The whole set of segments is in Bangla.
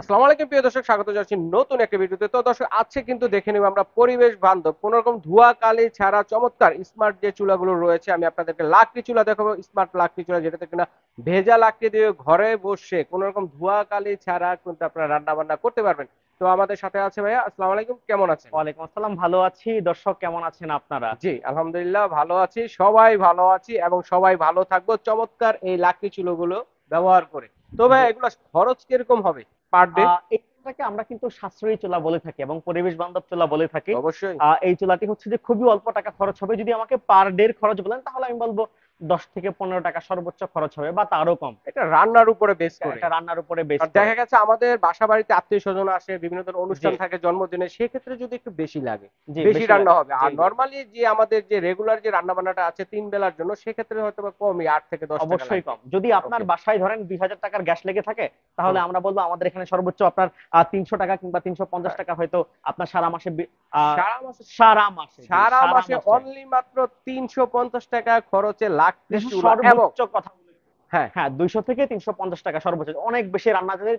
আসসালামু আলাইকুম প্রিয় দর্শক, স্বাগত জানাচ্ছি নতুন একটা ভিডিওতে। তো দর্শক, আজকে কিন্তু দেখে নিব আমরা পরিবেশ বান্ধব কোন রকম ধোঁয়া কালি ছাড়া চমৎকার স্মার্ট যে চুলাগুলো রয়েছে। আমি আপনাদেরকে লাকড়ি চুলা দেখাবো, স্মার্ট লাকড়ি চুলা, যেটাতে কিনা ভেজা লাকড়ি দিয়ে ঘরে বসে কোন রকম ধোঁয়া কালি ছাড়া কিন্তু আপনারা রান্না বান্না করতে পারবেন। তো আমাদের সাথে আছে ভাইয়া। আসসালামু আলাইকুম, কেমন আছেন? ওয়ালাইকুম আসসালাম, ভালো আছি। দর্শক কেমন আছেন আপনারা? জি আলহামদুলিল্লাহ ভালো আছি, সবাই ভালো আছি এবং সবাই ভালো থাকবো চমৎকার এই লাকড়ি চুলোগুলো ব্যবহার করে। তো জি। ভাইয়া, এগুলো খরচ কিরকম হবে পার ডে? এই চুলাটাকে আমরা কিন্তু সাশ্রয়ী চুলা বলে থাকি এবং পরিবেশ বান্ধব চুলা বলে থাকি। অবশ্যই। এই চুলাটি হচ্ছে যে খুবই অল্প টাকা খরচ হবে। যদি আমাকে পার ডে খরচ বলেন তাহলে আমি বলবো 10 থেকে 15 টাকা সর্বোচ্চ খরচ হবে, বা তারও কম। এটা রান্নার উপরে বেস করে। এটা রান্নার উপরে বেস আর করে। দেখা গেছে আমাদের বাসা বাড়িতে আত্মীয় স্বজন আসে, বিভিন্ন ধরনের জি অনুষ্ঠান থাকে, জন্মদিনে, সেক্ষেত্রে যদি একটু বেশি লাগে, জি, বেশি বেশি রান্না লাগে। হবে। জি আর জি, নর্মালি যে আমাদের যে রেগুলার যে রান্না বান্নাটা আছে 3 বেলার জন্য, সেক্ষেত্রে হয়তো বা কমই, 8 থেকে 10 টাকা অবশ্যই লাগবে। কম। যদি আপনার ওকে। বাসায় ধরেন 2000 টাকার গ্যাস লেগে থাকে, তাহলে হুম। আমরা বলবো আমাদের এখানে সর্বোচ্চ আপনার 300 টাকা কিংবা 350 হ্যাঁ। টাকা হয়তো আপনার সারা মাসে আহ, সারা মাসে, সারা মাসে, জি সারা সারা মাসে মাসে অনলি মাত্র 350 টাকা খরচে লাকড়ি দেশের চুলা এবং সর্বোচ্চ কথা বলেছি। হ্যাঁ। হ্যাঁ, 200 থেকে 350 টাকা সর্বোচ্চ। অনেক বেশি রান্না যাদের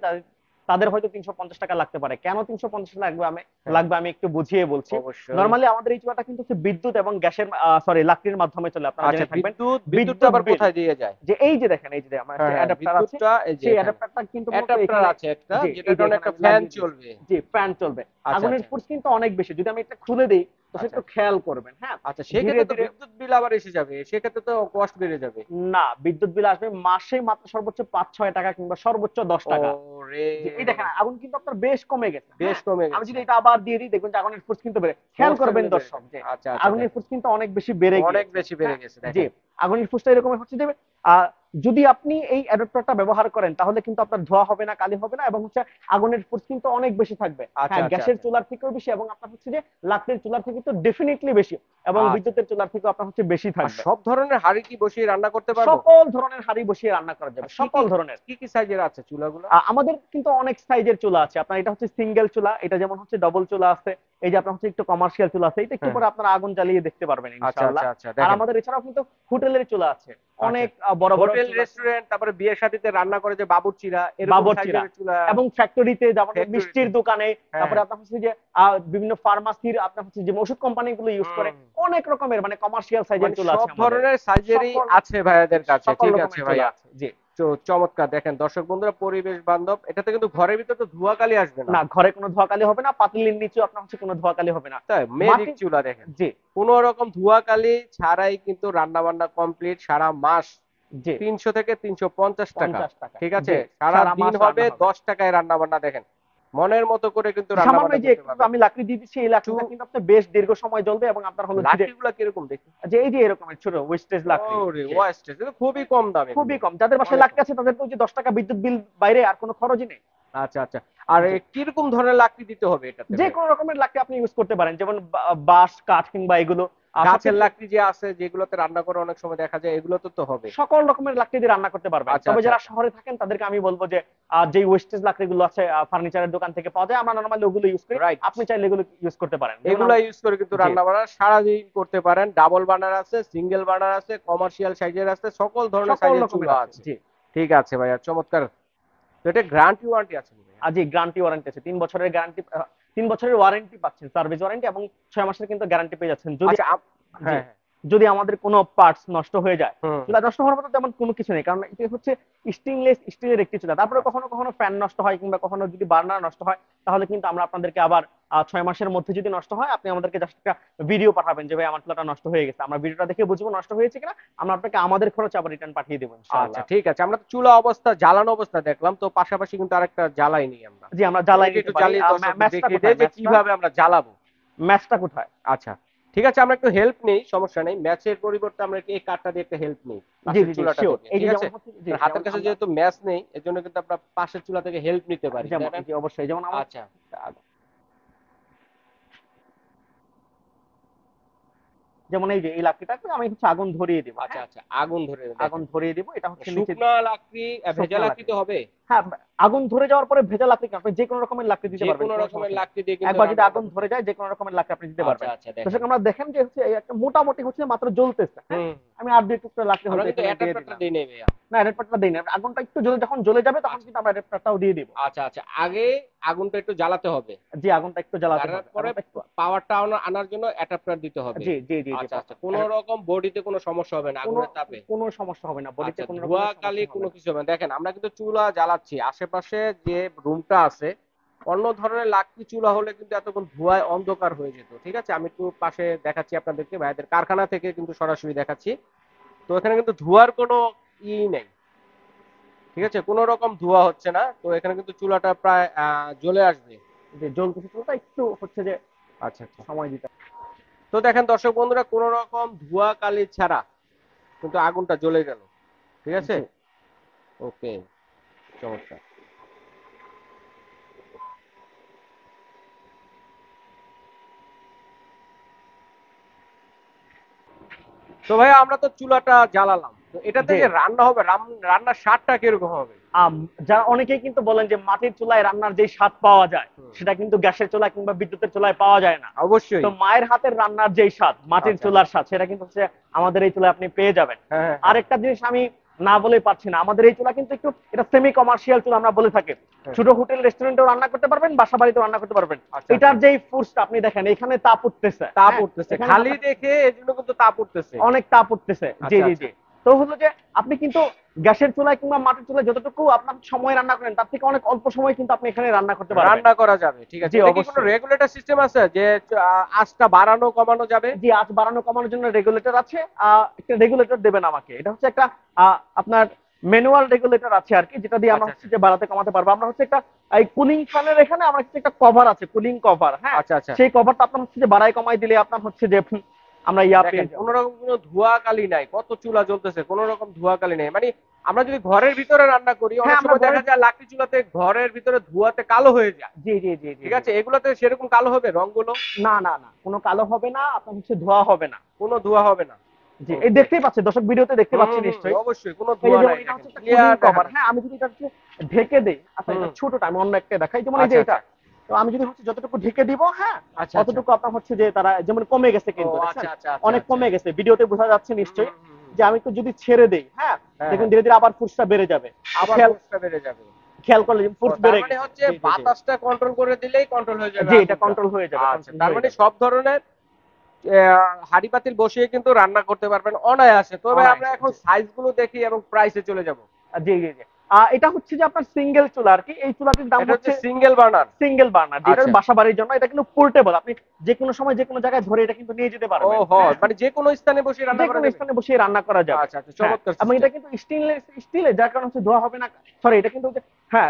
তাদের হয়তো 350 টাকা লাগতে পারে। কেন 350 লাগবে আমি হ্যাঁ। লাগবে আমি একটু বুঝিয়ে বলছি। অবশ্যই। নর্মালি আমাদের এই চুলাটা কিন্তু হচ্ছে বিদ্যুৎ এবং গ্যাসের সরি লাকড়ির মাধ্যমে চলে, আপনারা আচ্ছা, জেনে থাকবেন। বিদ্যুৎটা বিদ্যুৎ আবার বিল, কোথায় দিয়ে যায়? যে এই যে দেখেন, এই যে আমার হ্যাঁ একটা হ্যাঁ, অ্যাডাপ্টার আছে, বিদ্যুৎটা এই যে সেই এখানে অ্যাডাপ্টারটা কিন্তু মূলত অ্যাডাপ্টার এখানে, আছে একটা, যে এই যেটার যে কারণে এখানে একটা আমি ফ্যান লাগিয়ে দিয়েছি। চলবে। যে ফ্যান চলবে। আচ্ছা আগুনের আচ্ছা ফোর্স কিন্তু অনেক বেশি। যদি আমি এটা খুলে দেই, তো আচ্ছা সেটা খেয়াল করবেন, হ্যাঁ। আচ্ছা, ধীরে সেক্ষেত্রে তো ধীরে বিদ্যুৎ বিল আবার এসে যাবে, সেক্ষেত্রে তো কস্ট বেড়ে যাবে। না, বিদ্যুৎ বিল আসবে মাসে মাত্র সর্বোচ্চ 5-6 টাকা কিংবা সর্বোচ্চ 10 টাকা। ওরে, যে এই দেখেন আগুন কিন্তু আপনার বেশ কমে গেছে, বেশ হ্যাঁ। কমে আমি গেছে। যদি এটা আবার দিয়ে দিই, দেখবেন যে আগুনের ফোর্স কিন্তু বেড়ে, খেয়াল ফোর্সটা করবেন কিন্তু বেড়ে দর্শক, যাবে। যে আচ্ছা আচ্ছা, আগুনের দেখেন ফোর্স কিন্তু অনেক বেশি বেড়ে অনেক গিয়েছে, বেশি বেড়ে হ্যাঁ। গেছে, জি, দেখেন। আগুনের ফোর্সটা এরকম হচ্ছে যে আহ, যদি আপনি এই অ্যাডাপ্টারটা ব্যবহার করেন, তাহলে কিন্তু আপনার ধোয়া হবে না, কালি হবে না, এবং হচ্ছে আগুনের ফোর্স কিন্তু অনেক বেশি থাকবে। আচ্ছা হ্যাঁ, আচ্ছা গ্যাসের আচ্ছা চুলার থেকেও বেশি, এবং আপনার হচ্ছে যে লাকড়ির চুলার থেকে তো ডেফিনেটলি বেশি, এবং আচ্ছা। বিদ্যুতের চুলার থেকেও আপনার হচ্ছে বেশি আর থাকবে। সব ধরনের হাঁড়ি কি বসিয়ে রান্না করতে পারবো? সকল ধরনের হাঁড়ি বসিয়ে রান্না করা যাবে, আর কি কি সকল ধরনের। কি কি সাইজের আছে চুলাগুলো? আমাদের কিন্তু অনেক সাইজের চুলা আছে। আপনার এটা হচ্ছে সিঙ্গেল চুলা, এটা যেমন হচ্ছে ডবল চুলা আছে, এই যে আপনার হচ্ছে একটু কমার্শিয়াল চুলা আছে, এটা একটু হ্যাঁ। পরে আপনারা আগুন জ্বালিয়ে দেখতে পারবেন আচ্ছা ইনশাআল্লাহ। আচ্ছা আচ্ছা, আর দেখেন। আমাদের এছাড়াও কিন্তু হোটেলের চুলা আছে, আচ্ছা, অনেক বড় বড় হোটেল চুলা আছে। রেস্টুরেন্ট, তারপরে বিয়ে শাদিতে রান্না করে যে বাবুর্চিরা, এরকম বাবরচিরা সাইজের চুলা। এবং ফ্যাক্টরিতে, যেমন ফ্যাক্টরিতে। মিষ্টির দোকানে, হ্যাঁ। তারপরে আপনার হচ্ছে যে বিভিন্ন ফার্মাসির, আপনার হচ্ছে যে ওষুধ কোম্পানিগুলো ইউজ করে, হুম। অনেক রকমের মানে কমার্শিয়াল সাইজের মানে চুলা আছে সব আমাদের। ধরনের সাইজেরই সকল, আছে ভাইয়াদের কাছে। সকল ঠিক আছে রকমের চুলা ভাইয়া। আছে, জি। তো চমৎকার, দেখেন দর্শক বন্ধুরা, পরিবেশ বান্ধব। এটাতে কিন্তু ঘরের ভিতরে তো ধোঁয়াকালি আসবে না। না, ঘরে কোনো ধোঁয়াকালি হবে না, পাতিলের নিচেও আপনার হচ্ছে কোনো ধোঁয়াকালি হবে না। তাই ম্যাজিক মাটি, চুলা, দেখেন জি কোনো রকম ধোঁয়াকালি ছাড়াই কিন্তু রান্না বান্না কমপ্লিট সারা মাস। জি, 300 থেকে 350 টাকা। 50 টাকা, ঠিক আছে, জি। সারা সারা দিন মাস হবে রান্না হবে। 10 টাকায় রান্না বান্না, দেখেন মনের মতো করে কিন্তু রান্না সামান্য বান্না এই যে করতে একটু পারবেন। আমি লাকড়ি দিয়ে দিচ্ছি, এই টু লাকড়িটা কিন্তু আপনার বেশ দীর্ঘ সময় জ্বলবে, এবং আপনার হলো ধীরে, লাকড়ি গুলা কিরকম দেখি? যে এই যে এরকমের ছোট ওয়েস্টেজ লাকড়ি, ওরে যে ওয়াস্টেজ, এটা খুবই কম দাম এগুলো। খুবই কম। যাদের বাসায় অনেক লাকড়ি কম। আছে তাদের তো ওই যে 10 টাকা বিদ্যুৎ বিল, বাইরে আর কোনো খরচই নেই। আচ্ছা আচ্ছা। আর জি, কিরকম ধরনের লাকড়ি দিতে হবে এটাতে যে ভাই? কোনো রকমের লাকড়ি আপনি ইউজ করতে পারেন, যেমন বাঁশ, কাঠ কিংবা এগুলো। গাছের সবক্ষেত্রে লাকড়ি যে আছে, যেগুলোতে রান্না করে অনেক সময় দেখা যায়, এগুলো তো হবে। সকল রকমের লাকড়ি দিয়ে রান্না করতে পারবেন। আচ্ছা তবে আচ্ছা যারা আচ্ছা। শহরে থাকেন তাদেরকে আমি বলবো যে যে ওয়েস্টেজ লাকড়িগুলো আছে ফার্নিচারের দোকান থেকে পাওয়া যায়, আমরা নরমালি ওগুলো ইউজ করি। রাইট। আপনি চাইলে এগুলো ইউজ করতে পারেন, যেমন এগুলা ইউজ করে কিন্তু জি রান্না বান্না সারাদিন করতে পারেন। ডাবল বার্নার আছে, সিঙ্গেল বার্নার আছে, কমার্শিয়াল সাইজের আছে, সকল ধরনের সকল সাইজের রকমের চুলা আছে, আছে। জি। ঠিক আছে ভাইয়া, চমৎকার। তো এটা গ্যারান্টি ওয়ারেন্টি আছে কি ভাইয়া? জি, গ্যারান্টি ওয়ারেন্টি আছে, 3 বছরের গ্যারান্টি, 3 বছরের ওয়ারেন্টি পাচ্ছেন, সার্ভিস ওয়ারেন্টি, এবং 6 মাসের কিন্তু গ্যারান্টি পেয়ে যাচ্ছেন যদি, আচ্ছা জি, হ্যাঁ হ্যাঁ। যদি আমাদের কোনো পার্টস নষ্ট হয়ে যায়। হুম। চুলা নষ্ট হওয়ার মতো তেমন কোনো কিছু নেই, কারণ এটা হচ্ছে স্টেনলেস স্টিলের একটি চুলা। তারপরে আচ্ছা কখনো কখনো ফ্যান নষ্ট হয় কিংবা কখনো যদি বার্নার নষ্ট হয়, তাহলে কিন্তু আমরা আপনাদেরকে আবার 6 মাসের মধ্যে যদি নষ্ট হয়, আপনি আমাদেরকে জাস্ট একটা ভিডিও পাঠাবেন যে ভাই আমার চুলাটা নষ্ট হয়ে গেছে, আমরা ভিডিওটা দেখে বুঝবো নষ্ট হয়েছে কিনা, আমরা আপনাকে আমাদের খরচ আবার রিটার্ন পাঠিয়ে দেবো আচ্ছা, ইনশাআল্লাহ। ঠিক আছে। আমরা তো চুলা অবস্থা, জ্বালানো অবস্থা দেখলাম, তো পাশাপাশি কিন্তু আরেকটা জ্বালাই নি আমরা। জি, আমরা তো জ্বালাই এটা নিতে একটু পারি। জ্বালিয়ে দর্শকদের ম্যাচটা দেখিয়ে কোথায়, দেয় যে ম্যাচটা, কিভাবে আমরা জ্বালাবো। ম্যাচটা কোথায়? আচ্ছা, ঠিক আছে, আমরা একটু হেল্প নেই, সমস্যা নেই। ম্যাচের পরিবর্তে আমরা এই কার্ডটা দিয়ে একটা হেল্প নেই জি পাশের জি জি, চুলাটা শিওর। থেকে, এই যে ঠিক আছে? যেমন হচ্ছে, জি, কারণ হাতের যেমন কাছে আমরা, যেহেতু ম্যাচ নেই, এর জন্য কিন্তু আমরা পাশের চুলা থেকে হেল্প নিতে পারি, যেমন তাই না? জি অবশ্যই, যেমন আমার, আচ্ছা। যেমন এই যে এই লাকড়িটাকে আমি হচ্ছে আগুন ধরিয়ে দিব, আচ্ছা হ্যাঁ। আচ্ছা, আগুন ধরে আগুন দেখেন। ধরিয়ে দিব, এটা হচ্ছে নিচে শুকনা লাকড়ি, ভেজা শুকনা লাকড়ি লাকড়ি। তো হবে? হ্যাঁ, আগুন ধরে যাওয়ার পরে ভেজা লাকড়ি কেন, আপনি যে কোনো রকমের লাকড়ি দিতে যে পারবেন, কোনো কোনো রকমের সমস্যা নেই। লাকড়ি দিয়ে কিন্তু একবার যদি রান্না আগুন করবে। ধরে যায় যে কোনো রকমের লাকড়ি আপনি দিতে আচ্ছা পারবেন। আচ্ছা, দেখেন। দর্শক আমরা দেখেন যে হচ্ছে এই একটা মোটামুটি হচ্ছে মাত্র জ্বলতেছে, হ্যাঁ, হুম। আমি আর দুই টুকরা লাকড়ি আমরা হয়তো কিন্তু এখানে দিয়ে অ্যাডাপ্টারটা দিলাম। দিই নাই ভাইয়া। না, অ্যাডাপ্টারটা দেই না, আগুনটা একটু যখন জ্বলে যাবে তখন আচ্ছা কিন্তু আমরা অ্যাডাপ্টারটাও দিয়ে দিব। আচ্ছা আচ্ছা, আগে আগুনটা একটু জ্বালাতে হবে, জি, আগুনটা একটু জ্বালাতে জ্বালার হবে, পরে আগুনটা একটু। পাওয়ারটা আনার জন্য অ্যাডাপ্টার দিতে হবে। জি জি জি জি আচ্ছা আচ্ছা, কোনো এটা রকম বডিতে কোনো সমস্যা হবে না কোনো আগুনের তাপে? কোনো সমস্যা হবে না, বডিতে আচ্ছা, কোনো ধোঁয়া রকমের কালি সমস্যা হবে কোনো না। কিছু হবে না। দেখেন আমরা কিন্তু চুলা জ্বালাচ্ছি, আশেপাশে যে রুমটা আছে অন্য ধরনের লাকড়ি চুলা হলে কিন্তু এতক্ষণ ধোঁয়ায় অন্ধকার হয়ে যেত। ঠিক আছে, আমি একটু পাশে দেখাচ্ছি আপনাদেরকে, ভাইদের কারখানা থেকে কিন্তু সরাসরি দেখাচ্ছি। তো এখানে কিন্তু ধোঁয়ার কোনো ই নেই, ঠিক আছে, কোনো রকম ধোঁয়া হচ্ছে না। তো এখানে কিন্তু চুলাটা প্রায় জ্বলে আসবে। যে জ্বলতেছে চুলাটা একটু হচ্ছে যে আচ্ছা আচ্ছা। সময় দিতে তো দেখেন দর্শক বন্ধুরা, কোনো রকম ধোঁয়া কালি ছাড়া কিন্তু আগুনটা জ্বলে গেল। ঠিক হবে। আছে, জি ওকে, চমৎকার। তো ভাই আমরা তো চুলাটা জ্বালালাম, তো এটাতে জি যে রান্না হবে, রান্নার স্বাদটা কিরকম হবে? যারা অনেকেই কিন্তু বলেন যে মাটির চুলায় রান্নার যে স্বাদ পাওয়া যায় হুম, সেটা কিন্তু গ্যাসের চুলায় কিংবা বিদ্যুতের চুলায় পাওয়া যায় না। অবশ্যই। তো মায়ের হাতের রান্নার যেই স্বাদ, মাটির আচ্ছা, চুলার স্বাদ, সেটা কিন্তু হচ্ছে আমাদের এই চুলায় আপনি পেয়ে যাবেন। হ্যাঁ হ্যাঁ হ্যাঁ আরেকটা জিনিস আমি না বলে পারছি না, আমাদের এই চুলা কিন্তু একটু এটা সেমি কমার্শিয়াল চুলা আমরা বলে থাকি। হ্যাঁ। ছোট হোটেল রেস্টুরেন্টেও রান্না করতে পারবেন, বাসা বাড়িতেও রান্না করতে পারবেন। আচ্ছা আচ্ছা, এটার যেই ফুডসটা আপনি দেখেন এখানে তাপ উঠতেছে, তাপ হ্যাঁ, উঠতেছে এখানে খালি দেখে, এই জন্য কিন্তু তাপ উঠতেছে। অনেক তাপ উঠতেছে। জি আচ্ছা জি আচ্ছা, জি তো হলো যে আপনি কিন্তু গ্যাসের চুলায় কিংবা মাটির চুলায় যতটুকু আপনার সময় রান্না করেন তার থেকে অনেক অল্প সময় কিন্তু আপনি এখানে রান্না করতে পারবেন। রান্না করা যাবে। ঠিক আছে, জি এটা কি কোনো অবশ্যই। রেগুলেটর সিস্টেম আছে যে আঁচটা বাড়ানো কমানো যাবে? জি, আঁচ বাড়ানো কমানোর জন্য রেগুলেটর আছে। একটা রেগুলেটর দেবেন আমাকে, এটা হচ্ছে একটা আপনার ম্যানুয়াল রেগুলেটর আছে আর কি, যেটা দিয়ে আমরা আচ্ছা হচ্ছে আচ্ছা যে বাড়াতে কমাতে পারবো। আমরা হচ্ছে একটা এই কুলিং ফ্যানের এখানে আমরা হচ্ছে একটা কভার আছে, কুলিং কভার, হ্যাঁ, আচ্ছা আচ্ছা। সেই কভারটা আপনার হচ্ছে যে বাড়াই কমাই দিলে আপনার হচ্ছে যে আমরা দেখেন পেয়ে কোনো যাবো। রকম কোনো ধোঁয়া কালি নাই, কত চুলা জ্বলতেছে, কোনো রকম ধোঁয়া কালি নেই। মানে আমরা যদি ঘরের ভিতরে রান্না করি হ্যাঁ, অনেক আমরা সময় ঘরে। দেখা যায় লাকড়ি চুলাতে ঘরের ভিতরে ধোঁয়াতে কালো হয়ে যায়। জি জি জি জি ঠিক জি আছে, এগুলোতে সেরকম কালো হবে রংগুলো? না না না, কোনো কালো হবে না, আপনার হচ্ছে ধোয়া হবে না। কোনো ধোঁয়া হবে না? জি, এই ওকে। দেখতেই পাচ্ছেন দর্শক, ভিডিওতে দেখতে হুম হুম পাচ্ছেন হুম, নিশ্চয়ই। অবশ্যই কোনো এই যে ধোঁয়া যেমন নাই, এটা দেখেন হচ্ছে একটা কুলিং ক্লিয়ার দেখা কভার, হ্যাঁ, যাচ্ছে। আমি যদি এটা হচ্ছে ঢেকে দেই, আচ্ছা হুম এটা হুম, ছোট, আমি অন্য একটা দেখাই, যেমন এই যে আচ্ছা এটা, আচ্ছা তো আমি যদি হচ্ছে যতটুকু ঢেকে দিব, হ্যাঁ, আচ্ছা আচ্ছা। অতটুকু আপনার হচ্ছে যে তারা যেমন কমে গেছে ও কিন্তু আচ্ছা দেখছেন, আচ্ছা আচ্ছা অনেক আচ্ছা। কমে গেছে, ভিডিওতে বোঝা যাচ্ছে হুম নিশ্চয়ই। হুম হুম হুম। যে আমি একটু যদি ছেড়ে দেই, হ্যাঁ, হ্যাঁ দেখুন হ্যাঁ, ধীরে ধীরে আবার ফুর্সটা বেড়ে যাবে। তো আবার খেয়াল ফোর্সটা বেড়ে যাবে। খেয়াল করলে ও ফুর্স তার বেড়ে মানে গেছে। হচ্ছে জি জি জি বাতাসটা কন্ট্রোল করে দিলেই কন্ট্রোল হয়ে যাবে জি এটা আগুনটা। কন্ট্রোল হয়ে যাবে, আচ্ছা, কন্ট্রোল তার হয়ে মানে যাবে। সব ধরনের হাঁড়ি পাতিল বসিয়ে কিন্তু রান্না করতে পারবেন অনায়াসে। তবে আমরা অনায়াসে, এখন জি সাইজ গুলো দেখি এবং প্রাইসে চলে যাব। জি জি জি এটা হচ্ছে যে আপনার সিঙ্গেল চুলা আর কি, এই চুলাটির দাম এটা হচ্ছে হচ্ছে সিঙ্গেল বার্নার। সিঙ্গেল বার্নার, যেটা আচ্ছা, বাসা বাড়ির জন্য। এটা কিন্তু পোর্টেবল, আপনি যে কোনো সময় যে কোনো জায়গায় ধরে এটা কিন্তু নিয়ে যেতে ও পারবেন, হ, হ্যাঁ, মানে যে কোনো স্থানে বসে রান্না যে করা কোনো যাবে। স্থানে বসিয়ে রান্না করা যাবে। আচ্ছা আচ্ছা, হ্যাঁ, চমৎকার এবং সিস্টেম। এটা কিন্তু স্টিলের, যার কারণে হচ্ছে ধোয়া হবে না। সরি, এটা কিন্তু হ্যাঁ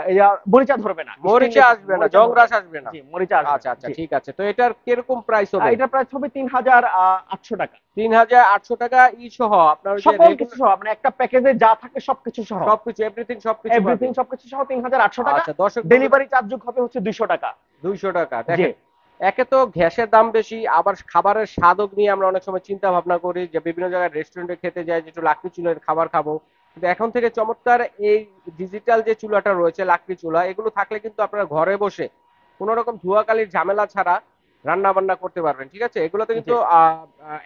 মরিচা ধরবে না, মরিচা স্টেনলেস, আসবে না, মরিচা ধরবে জংরাশ না। আসবে না। জি, মরিচা আসবে আচ্ছা না। আচ্ছা, জি, ঠিক আছে। তো এটার কিরকম প্রাইস হবে? এটা প্রায় হবে ৩,৮০০ টাকা। ৩,৮০০ টাকা ই সহ আপনার ওই যে সকল কিছু রেগুলার সহ, মানে একটা প্যাকেজে যা থাকে সবকিছু সহ, সবকিছু, এভরিথিং সবকিছু এভরিথিং পাবে। সবকিছু সহ ৩,৮০০ টাকা। আচ্ছা দর্শক বন্ধুরা, ডেলিভারি চার্জ যোগ হবে হচ্ছে ২০০ টাকা। 200 টাকা। জি দেখেন, একে তো গ্যাসের দাম বেশি, আবার খাবারের স্বাদও নিয়ে আমরা অনেক সময় চিন্তা ভাবনা করি যে বিভিন্ন জায়গায় রেস্টুরেন্টে খেতে যাই যে একটু লাকড়ি চুলার খাবার খাবো। কিন্তু এখন থেকে চমৎকার এই ডিজিটাল যে চুলাটা রয়েছে লাকড়ি চুলা, এগুলো থাকলে কিন্তু আপনারা ঘরে বসে কোনো রকম ধোঁয়াকালির ঝামেলা ছাড়া রান্না বান্না করতে পারবেন। ঠিক আছে, এগুলোতে জি কিন্তু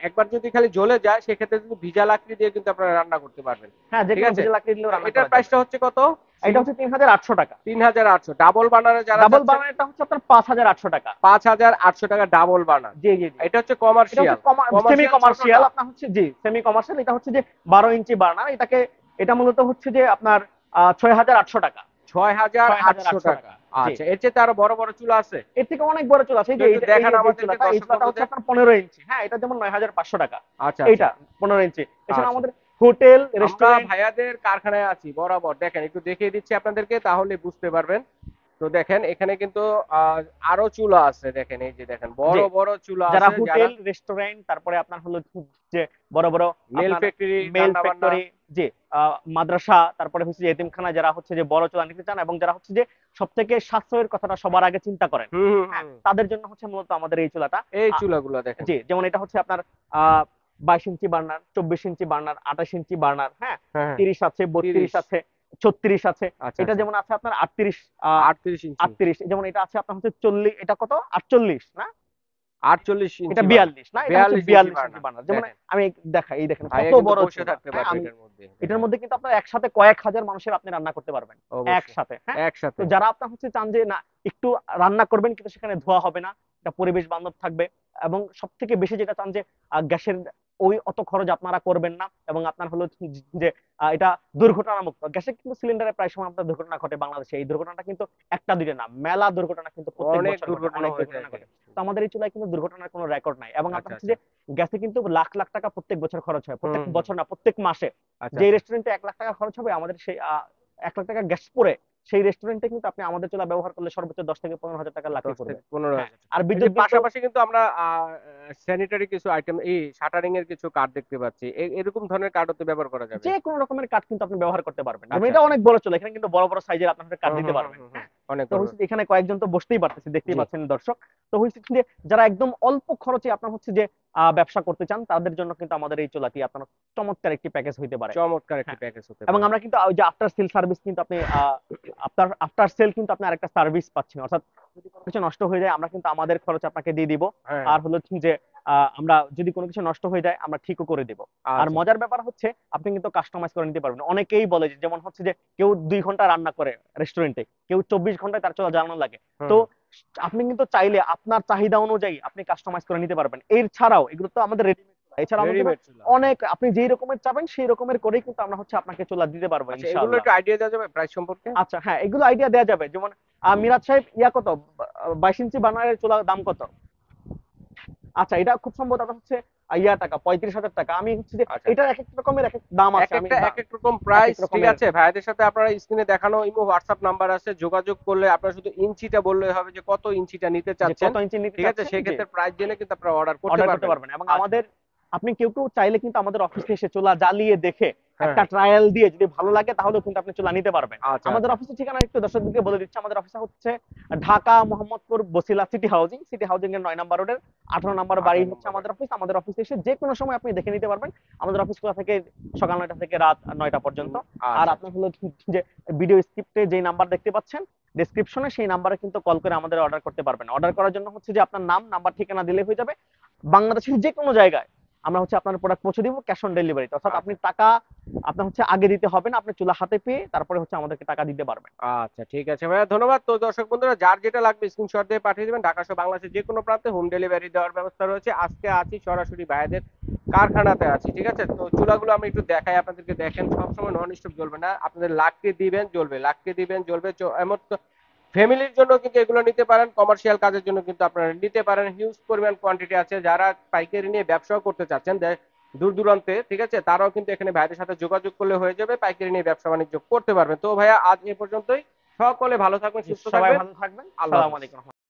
একবার যদি খালি জ্বলে যায় সেক্ষেত্রে কিন্তু ভিজা লাকড়ি দিয়ে কিন্তু আপনারা রান্না করতে পারবেন। হ্যাঁ, যে ঠিক কোনো আছে, ভেজা লাকড়ি দিলেও তো রান্না এটার করা যাবে। প্রাইসটা হচ্ছে কত? এটা হচ্ছে ৩,৮০০ টাকা। ৩,৮০০। ডাবল বার্নারে যারা ডাবল চাচ্ছেন বার্নারটা হচ্ছে আপনার ৫,৮০০ টাকা। ৫,৮০০ টাকা ডাবল বার্নার। জি জি জি এটা হচ্ছে এটা হচ্ছে কমার্শিয়াল। সেমি কমার্শিয়াল কমার্শিয়াল, ছোটটা আপনার হচ্ছে জি সেমি কমার্শিয়াল। এটা হচ্ছে যে ১২ ইঞ্চি বার্নার, এটা মূলত হচ্ছে যে আপনার ৬,৮০০ টাকা। ৬,৮০০ ৬,৮০০ টাকা। টাকা। জি, আচ্ছা, এর চেয়ে আরো বড় বড় চুলা আছে? এর থেকে অনেক বড় চুলা আছে। এই একটু যে একটু দেখান যে আমাদেরকে, চুলাটা, এই দর্শক চুলাটা হচ্ছে বন্ধুদের। আপনার ১৫ ইঞ্চি, হ্যাঁ, এটা যেমন ৯,৫০০ টাকা। আচ্ছা আচ্ছা এইটা ১৫ ইঞ্চি। এছাড়া আচ্ছা। আমাদের হোটেল আমরা রেস্টুরেন্ট। ভাইয়াদের কারখানায় আছি বরাবর, দেখেন একটু দেখিয়ে দিচ্ছি আপনাদেরকে তাহলে বুঝতে পারবেন। তো দেখেন এখানে কিন্তু আরো চুলা আছে, দেখেন এই যে দেখেন বড় যে বড় চুলা যারা আছে, যারা হোটেল রেস্টুরেন্ট, তারপরে আপনার হলো যে বড় বড় মেল আপনার ফ্যাক্টরি মেল রান্না বান্না। ফ্যাক্টরি, যে মাদ্রাসা, তারপরে হচ্ছে যে এতিমখানা, যারা হচ্ছে যে বড় চুলা নিতে চান এবং যারা হচ্ছে যে সব থেকে সাশ্রয়ের কথাটা সবার আগে চিন্তা করেন, হুম হুম হ্যাঁ, হুম, তাদের জন্য হচ্ছে মূলত আমাদের এই চুলাটা। এই আ, চুলাগুলো দেখেন। জি, যেমন এটা হচ্ছে আপনার আহ ২২ ইঞ্চি বার্নার, ২৪ ইঞ্চি বার্নার, ২৮ ইঞ্চি বার্নার, হ্যাঁ, হ্যাঁ হ্যাঁ, ৩০ আছে, 30। ৩২ আছে। 36 আছে, আচ্ছা এটা আচ্ছা, যেমন আছে আপনার 38, 38 ইঞ্চি, 38, যেমন এটা আছে আপনার হচ্ছে 40, এটা কত 48 না, 48 এটা ইঞ্চি বার্নার, 42 না, এটা হচ্ছে 42 ইঞ্চি 42 ইঞ্চি বার্নার। বার্নার। যেমন দেখেন আমি দেখাই, এই দেখেন কত ভাইয়া কিন্তু বড় বসে চুলা, থাকতে হ্যাঁ পারবে আমি এটার মধ্যে, এটার দেখেন মধ্যে কিন্তু আপনার একসাথে কয়েক হাজার মানুষের আপনি রান্না করতে পারবেন অবশ্যই একসাথে, হ্যাঁ। তো একসাথে। যারা আপনার হচ্ছে চান যে না একটু রান্না করবেন কিন্তু সেখানে ধোয়া হবে না, এটা পরিবেশ বান্ধব থাকবে, এবং সব থেকে বেশি যেটা চান যে গ্যাসের ওই অত খরচ আপনারা করবেন না, এবং আপনার হলো যে এটা দুর্ঘটনা মুক্ত। গ্যাসে কিন্তু সিলিন্ডারে প্রায় সময় আপনার দুর্ঘটনা ঘটে বাংলাদেশে, এই দুর্ঘটনাটা কিন্তু একটা দুইটা না, মেলা দুর্ঘটনা কিন্তু প্রত্যেক অনেক বছর ঘটে, দুর্ঘটনা অনেক হয়ে দুর্ঘটনা থাকে। ঘটে। তো আমাদের এই চুলায় কিন্তু দুর্ঘটনার কোনো রেকর্ড নাই, এবং আপনার আচ্ছা হচ্ছে আচ্ছা, যে গ্যাসে কিন্তু লাখ লাখ টাকা প্রত্যেক বছর খরচ হয়, প্রত্যেক হুম হুম, বছর না প্রত্যেক মাসে। আচ্ছা যে আচ্ছা, রেস্টুরেন্টে 1 লাখ টাকা খরচ হবে আমাদের সেই 1 লাখ টাকা গ্যাস পড়ে, সেই রেস্টুরেন্টে কিন্তু আপনি আমাদের চুলা ব্যবহার করলে সর্বোচ্চ 10 থেকে 15 হাজার টাকা লাখে 10 পড়বে, থেকে 15 হ্যাঁ। হাজার আর এই যে বিদ্যুৎ বিল তো পাশাপাশি কিন্তু আমরা স্যানিটারি কিছু আইটেম, এই শাটারিং এর কিছু কার্ড দেখতে পাচ্ছি, এরকম ধরনের কার্ডও তো ব্যবহার করা যাবে। যে কোনো রকমের কাঠ কিন্তু আপনি ব্যবহার করতে পারবেন, যেমন আচ্ছা এটা আচ্ছা, অনেক বড় চুলা, এখানে কিন্তু বড় বড় সাইজের আপনারা কাঠ হুম দিতে হুম হুম পারবেন, হুম হুম, হ্যাঁ। অনেক তো বড়, হচ্ছে যে এখানে কয়েকজন তো বসতেই পারতেছে, দেখতেই জি পাচ্ছেন দর্শক। তো হচ্ছে যে যারা একদম অল্প খরচে আপনার হচ্ছে যে ব্যবসা করতে চান তাদের জন্য কিন্তু আমাদের এই চুলাটি আপনার চমৎকার একটি প্যাকেজ হইতে পারে, চমৎকার একটি হ্যাঁ। প্যাকেজ হতে এবং পারে। আমরা কিন্তু ওই যে আফটার সেল সার্ভিস কিন্তু আপনি আপনার আফটার সেল কিন্তু আপনি আরেকটা সার্ভিস পাচ্ছেন, অর্থাৎ যদি কোনো কিছু নষ্ট হয়ে যায় আমরা কিন্তু আমাদের খরচ আপনাকে দিয়ে দিব। হ্যাঁ আর হলো কি যে আমরা যদি কোনো কিছু নষ্ট হয়ে যায় আমরা ঠিকও করে দিব। আর আচ্ছা, মজার ব্যাপার হচ্ছে আপনি কিন্তু কাস্টমাইজ করে নিতে পারবেন। অনেকেই বলে যে যেমন হচ্ছে যে কেউ 2 ঘন্টা রান্না করে রেস্টুরেন্টে, কেউ 24 ঘন্টায় তার চলা জ্বালানো লাগে। হুম তো হুম, আপনি কিন্তু চাইলে আপনার চাহিদা অনুযায়ী আপনি কাস্টমাইজ করে নিতে পারবেন। এর ছাড়াও এগুলো তো আমাদের রেডিমেড, এছাড়া আমরা কিন্তু রেডিমেড চুলা। অনেক আপনি যেই রকমের চাবেন সেই রকমের করেই কিন্তু আমরা হচ্ছে আপনাকে চুলা দিতে পারবো আচ্ছা, এগুলো ইনশাআল্লাহ। একটু আইডিয়া দেওয়া যাবে প্রাইস সম্পর্কে? আচ্ছা হ্যাঁ, এগুলো আইডিয়া দেওয়া যাবে। যেমন মিরাজ সাহেব ইয়া কত, 22 ইঞ্চি বার্নারের চুলার দাম কত? আচ্ছা এটা খুব সম্ভবত আপনার হচ্ছে টাকা 35,000 টাকা। আমি হচ্ছে যে আচ্ছা, এটার এক এক রকমের এক এক দাম আছে, এক আমি একটা এক এক রকম এক প্রাইস, এক ঠিক রকমের আছে। ভাইয়াদের সাথে আপনারা স্ক্রিনে দেখানো ইমো হোয়াটসঅ্যাপ নাম্বার আছে, যোগাযোগ করলে আপনারা শুধু ইঞ্চিটা বললেই হবে যে কত ইঞ্চিটা নিতে যে চাচ্ছেন, কত ইঞ্চি নিতে ঠিক আছে, চাচ্ছেন, জি সেক্ষেত্রে প্রাইস জেনে কিন্তু আপনারা অর্ডার করতে অর্ডার করতে পারবেন। পারবেন। এবং আচ্ছা, আমাদের আপনি কেউ কেউ চাইলে কিন্তু আমাদের অফিসে এসে চুলা জ্বালিয়ে দেখে হ্যাঁ একটা হ্যাঁ, ট্রায়াল দিয়ে যদি ভালো লাগে তাহলেও কিন্তু আপনি চুলা নিতে পারবেন। আচ্ছা আমাদের আচ্ছা, অফিসের ঠিকানা একটু দর্শকদেরকে বলে দিচ্ছি। আমাদের অফিস হচ্ছে ঢাকা মোহাম্মদপুর বসিলা সিটি হাউজিং এর 9 নম্বর রোডের 18 নম্বর বাড়ি 18 হচ্ছে নম্বর আমাদের অফিস। আমাদের অফিসে এসে যে কোনো সময় আপনি দেখে নিতে পারবেন। আমাদের অফিস খোলা থেকে সকাল 9টা থেকে রাত 9টা পর্যন্ত। আর আচ্ছা আপনার আচ্ছা, হলো যে ভিডিও স্ক্রিপ্টে যেই নাম্বার দেখতে পাচ্ছেন ডেসক্রিপশনে, সেই নাম্বারে কিন্তু কল করে আমাদের অর্ডার করতে পারবেন। অর্ডার করার জন্য হচ্ছে যে আপনার নাম, নাম্বার, ঠিকানা দিলে হয়ে যাবে। বাংলাদেশের যে কোনো জায়গায় আমরা হচ্ছে আপনার প্রোডাক্ট পৌঁছে দিব ক্যাশ অন ডেলিভারিতে, অর্থাৎ আপনি আচ্ছা টাকা আপনার হচ্ছে আগে দিতে হবে না, আপনি চুলা হাতে পেয়ে তারপরে হচ্ছে আমাদেরকে টাকা দিতে পারবেন। আচ্ছা, ঠিক আছে ভাইয়া, ধন্যবাদ। তো দর্শক বন্ধুরা, যার যেটা লাগবে স্ক্রিনশট দিয়ে পাঠিয়ে দেবেন, ঢাকা সহ বাংলাদেশের যে কোনো প্রান্তে হোম ডেলিভারি দেওয়ার ব্যবস্থা রয়েছে। আজকে আছি সরাসরি ভাইয়াদের কারখানাতে আছি, ঠিক আছে। তো চুলাগুলো আমি একটু দেখাই আপনাদেরকে, দেখেন সবসময় নন স্টপ জ্বলবে না, আপনাদের লাকড়ি দিবেন জ্বলবে, লাকড়ি দিবেন জ্বলবে, এমন তো ফ্যামিলির জন্য কিন্তু এগুলো নিতে পারেন, কমার্শিয়াল কাজের জন্য কিন্তু আপনারা নিতে পারেন। হিউজ পরিমাণ কোয়ান্টিটি আছে, যারা পাইকারি নিয়ে ব্যবসাও করতে চাচ্ছেন দূর দূরান্তে, ঠিক আছে, তারাও কিন্তু এখানে ভাইদের সাথে যোগাযোগ করলে হয়ে যাবে, পাইকারি নিয়ে ব্যবসা বাণিজ্য করতে পারবেন। তো ভাইয়া আজ এ পর্যন্তই, সকলে ভালো থাকবেন, সুস্থ সবাই থাকবেন, ভালো থাকবেন, আল্লাহ সালাম হাফেজ। আলাইকুম।